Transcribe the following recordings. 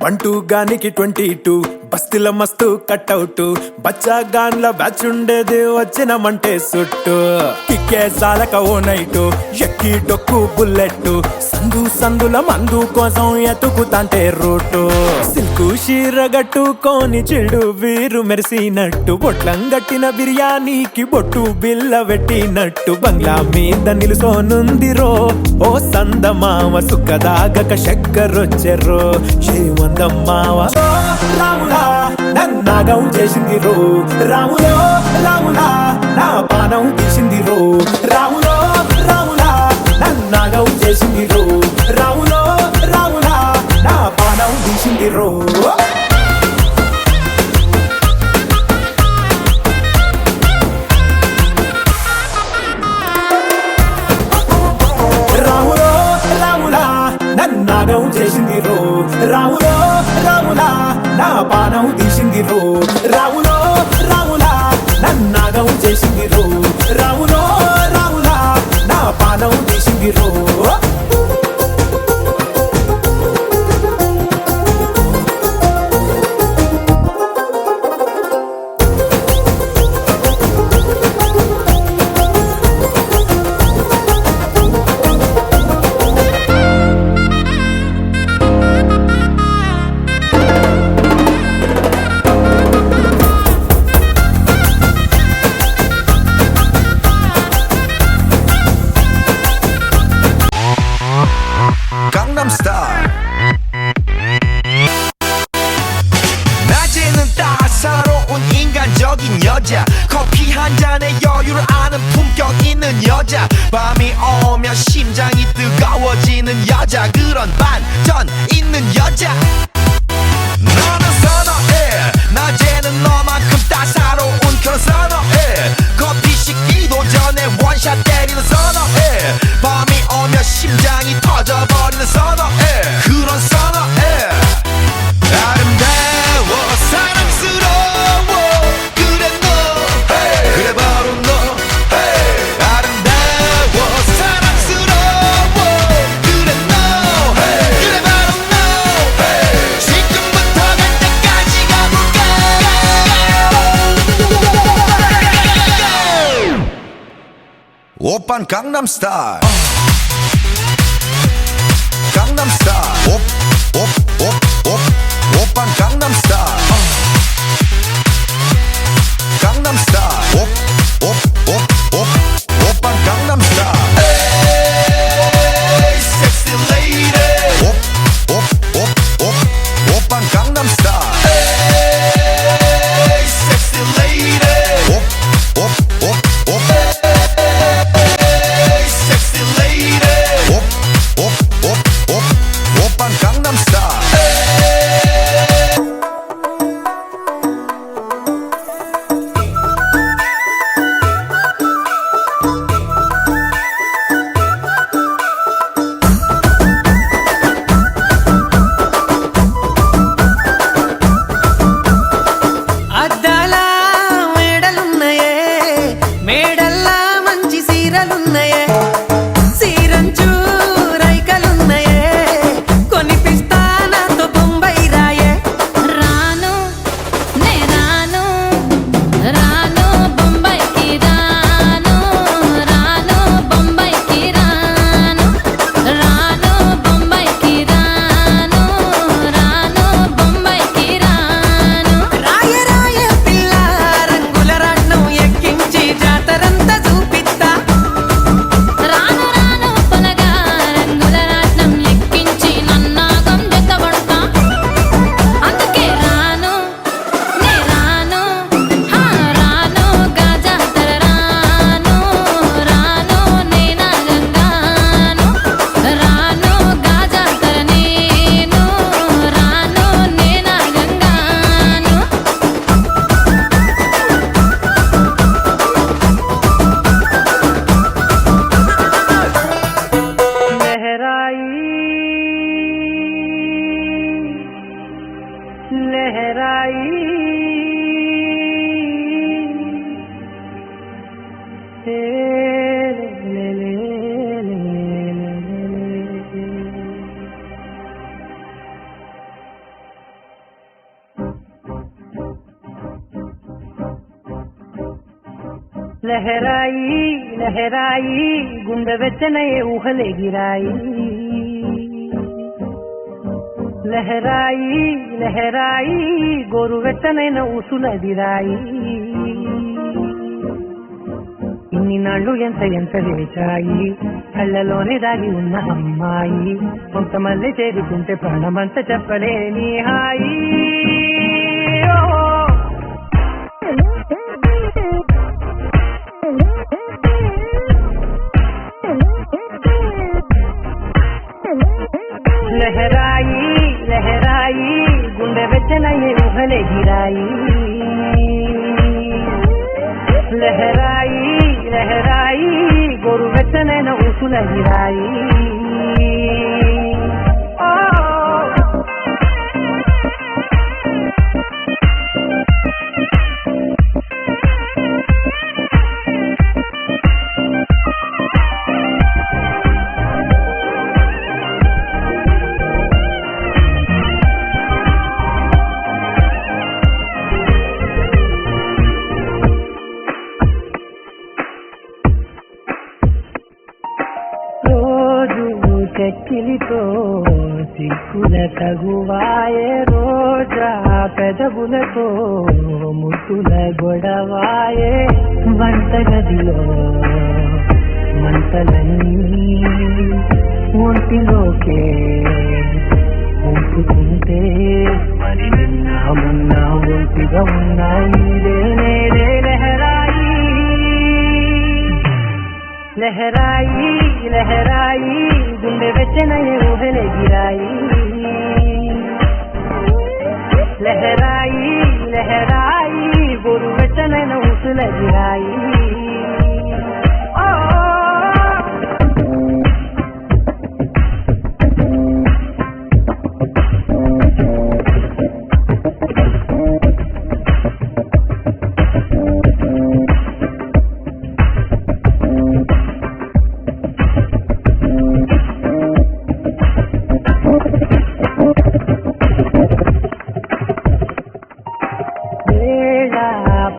బంటూ గానికి 22 బస్తీల మస్తు కట్అవుట్ బచ్చా గాన్ల బ్యాచ్ ఉండేది వచ్చినమంటే సుట్టు కిక్కే సాలక ఓ నైటు ఎక్కి డొక్కు బుల్లెట్ సందు సందుల మందు కోసం ఎతుకుతాంటే రూటు సిల్కు షీరగట్టుకోని చెడు వీరు మెరిసినట్టు బొట్లం గట్టిన బిర్యానీకి బొట్టు బిల్ల పెట్టినట్టు బంగ్లా మీద నిలుసోనుందిరో ఓ సందమావ సుఖదాగక చక్కరొచ్చెర్రో శ్రీమందమ్మావ రాములా నన్నాగం చేసింది రో రాములో రాములా నా పానం తీసింది రో రాములో రాములా నన్నాగం చేసింది రో రాములో రాములా నా పానం తీసింది రో రాములో రాములా నన్నాగం చేసింది రో రాములో రాములా నా పానం తీసింది రో రాములో రాములా నన్నాగం చేసింది రో రాములో రాములా నా పానం తీసింది రో 강남스타일 낮에는 따사로운 인간적인 여자 커피 한 잔에 여유를 아는 품격 있는 여자 밤이 오면 심장이 뜨거워지는 여자 그런 반전 있는 여자 너는 선어해 낮에는 너만큼 따사로운 그런 선어해 커피 식기도 전에 원샷 때리는 선어해 밤이 오면 심장이 터져버리는 선어해 그런 선어해 아름다워 사랑스러워 그래 너 그래 바로 너 아름다워 사랑스러워 그래 너 그래 바로 너 지금부터 갈 때까지 가볼까 오빤 강남스타일 강남스타일 오빤 강남스타일 강남스타일 오빤 강남스타일 에이 섹시 레이디 오빤 강남스타일 에이 섹시 레이디 에이 섹시 레이디 오빤 강남스타일 అద్దాల మేడలున్నాయే మేడల్లా మంచి సీరలున్నాయే సీరంచు రైకలున్నాయే కొనిపిస్తా నాతో బొంబాయి రాయే రాను నే రాను రాను బొంబాయికి రాను రాను బొంబాయికి రాను రాను బొంబాయికి రాను రాను బొంబాయికి రాను రాయ రాయ పిల్ల రంగుల రాట్నం ఎక్కించి జాతరంతా చూపిస్తా రాను రాను పొలగా రంగుల రాట్నం ఎక్కించి నన్నాగం జతబడతా అందుకే రాను నే రాను రాను గాజాతర రాను రాను నే నాగంగాను రాను గాజాతర నేను రాను నే నాగంగాను लहराई లహరాయి లహరాయి గుండె వెచ్చనయే ఊహలెగిరాయి లహరాయి లహరాయి గోరు వెచ్చనైన ఊసులదిరాయి ఇన్ని నాళ్ళు ఎంత ఎంత వేచాయి కళ్ళలోనే దాగి ఉన్న అమ్మాయి కొంతమంది చేరుకుంటే ప్రాణమంత చెప్పలేని హాయి లహరాయి లహరాయి గుండె వెచ్చనయ్యే ఊహలెగిరాయి లహరాయి లహరాయి గోరు వెచ్చనైన ఊసులగిరాయి చెక్కిలితో సిక్కుల తగువాయే రోజా పెదవులతో ముద్దుల గొడవాయే వంటగదిలో మంటలన్నీ ఒంటిలోకే ఉంచుకుంటే మరి నిన్న మొన్న ఒంటిగా ఉన్నాయి లహరాయి లహరాయి గుండె వెచ్చనయ్యే ఊహలెగిరాయి లహరాయి లహరాయి గోరు వెచ్చనైన ఊసులగిరాయి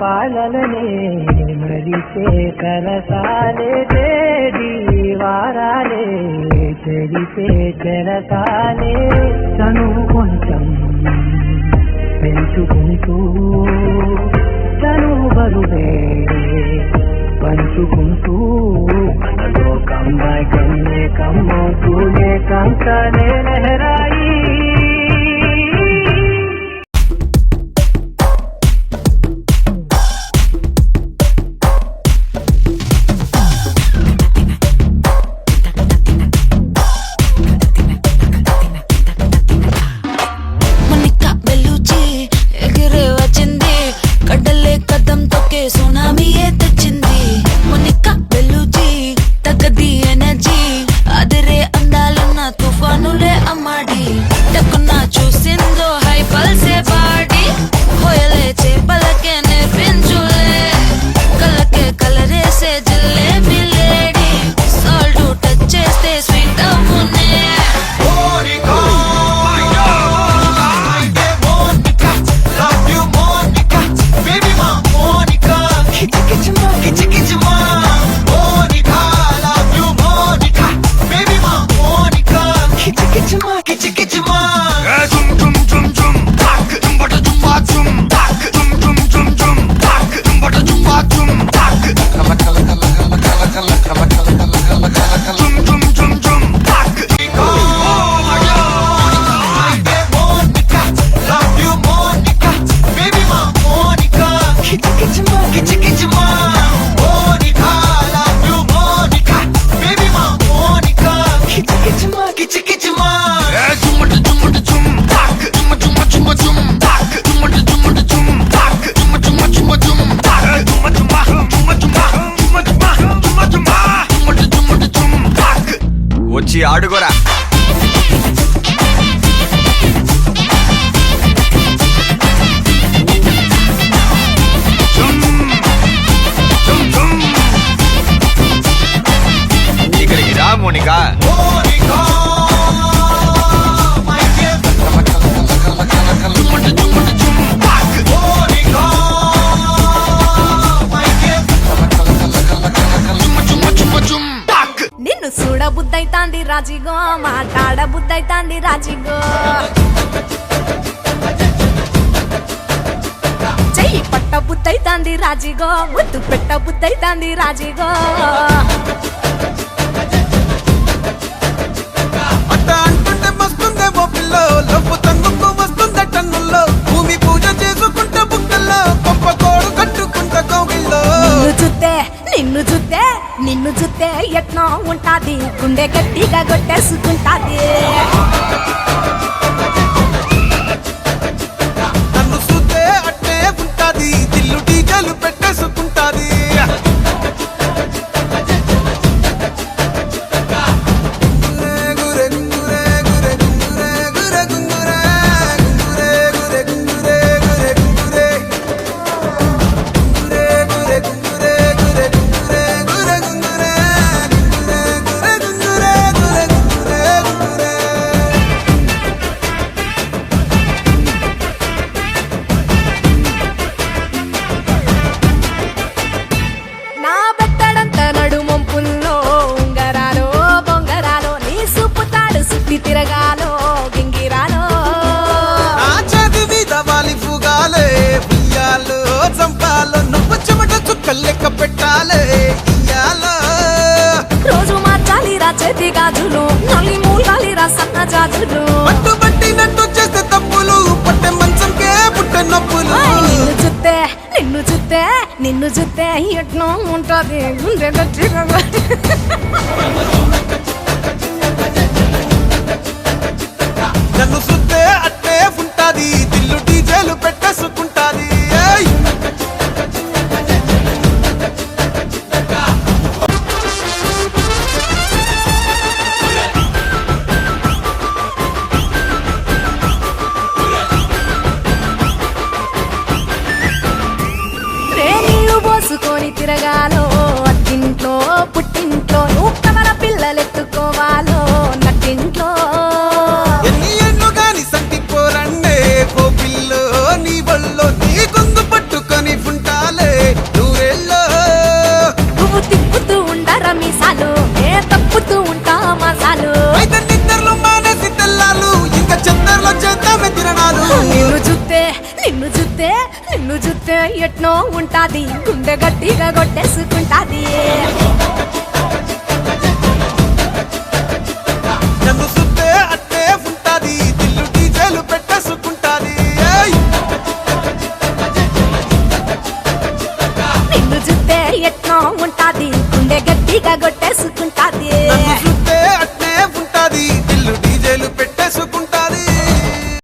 పాలనే మరిచే కరసాలే తేది వారాలే చెరిపే చెరసాలే తను కొంచెం పెంచుకుంటూ తను బరువే పంచుకుంటూ మనలో కమ్మాయి కమ్మే కమ్మవుతూనే కంకనే లహరాయి వచ్చి ఆడుకోరా ఇక్కడికి రా మోనికా రాజిగో మాట్లాడ బుద్ధైతాంది రాజిగో చెయ్యి పట్ట బుద్ధైతాంది రాజిగో ముద్దు పెట్ట బుద్ధైతాంది రాజిగో అట్ట అంటుంటే మస్తుందేమో పిల్లో లవ్వు తన్నుకు వస్తుంద టన్నుల్లో భూమి పూజ చేసుకుంటే బుక్కల్లో గొప్ప కోడు కట్టుకుంట కోగిల్లో నిన్ను చూస్తే ఎట్నో ఉంటాది గుండె గట్టిగా కొట్టేసుకుంటాది నన్ను చూస్తే అట్టే ఉంటాది దిల్లు డీజలు పెట్టేసుకుంటాది నా బెత్తడంత నడుమొంపుల్లో ఉంగరాలో బొంగరాలో నీ సుప్పుతాడు సుత్తి తిరగాలో గింగిరాలో ఆ చేతి మీద వాలి ఫుగాలే బియ్యాలు చంపాలో నువ్వు చెమట చుక్కలు లెక్క పెట్టాలే ఇయ్యాలో రోజు మార్చాలి రా చేతి గాజులు నల్లి మూలాలి రా సన్న జాజులు పట్టు పట్టినట్టు చేస్తే తప్పులు పట్టే మంచంకే పుట్టే నొప్పులు నిన్ను చూస్తే ఎట్నో ఉంటది గుండె గట్టిగా నన్ను చూస్తే అట్టే ఉంటాది దిల్లు డీజేలు పెట్టేసుకుంటాది ఏయ్! నీళ్లు పోసుకొని తిరగాలో అత్తింట్లో పుట్టింట్లో నువ్వు కమర పిల్లలెత్తుకోవాలో నట్టింట్లో ఎన్ని ఎన్ను గాని సంటి పోరండే ఓ పిల్లో నీ వల్లో నీ గొంతు పట్టుకొని ఉంటాలే నూరెల్లో నువ్వు తిప్పుతూ ఉండరా మీసాలు ఏ తప్పుతూ ఉంటా మసాలు అయితే నిద్రలు మానేసి తెల్లాలు ఇంకా చెత్తర్లో చేద్దామే తిరణాలు నిన్ను చూస్తే ఎట్నో ఉంటాది గుండె గట్టిగా కొట్టేసుకుంటాది నన్ను చూస్తే అట్టే ఉంటాది దిల్లు డీజేలు పెట్టేసుకుంటాది ఏయ్! నిన్ను చూస్తే ఎట్నో ఉంటాది గుండె గట్టిగా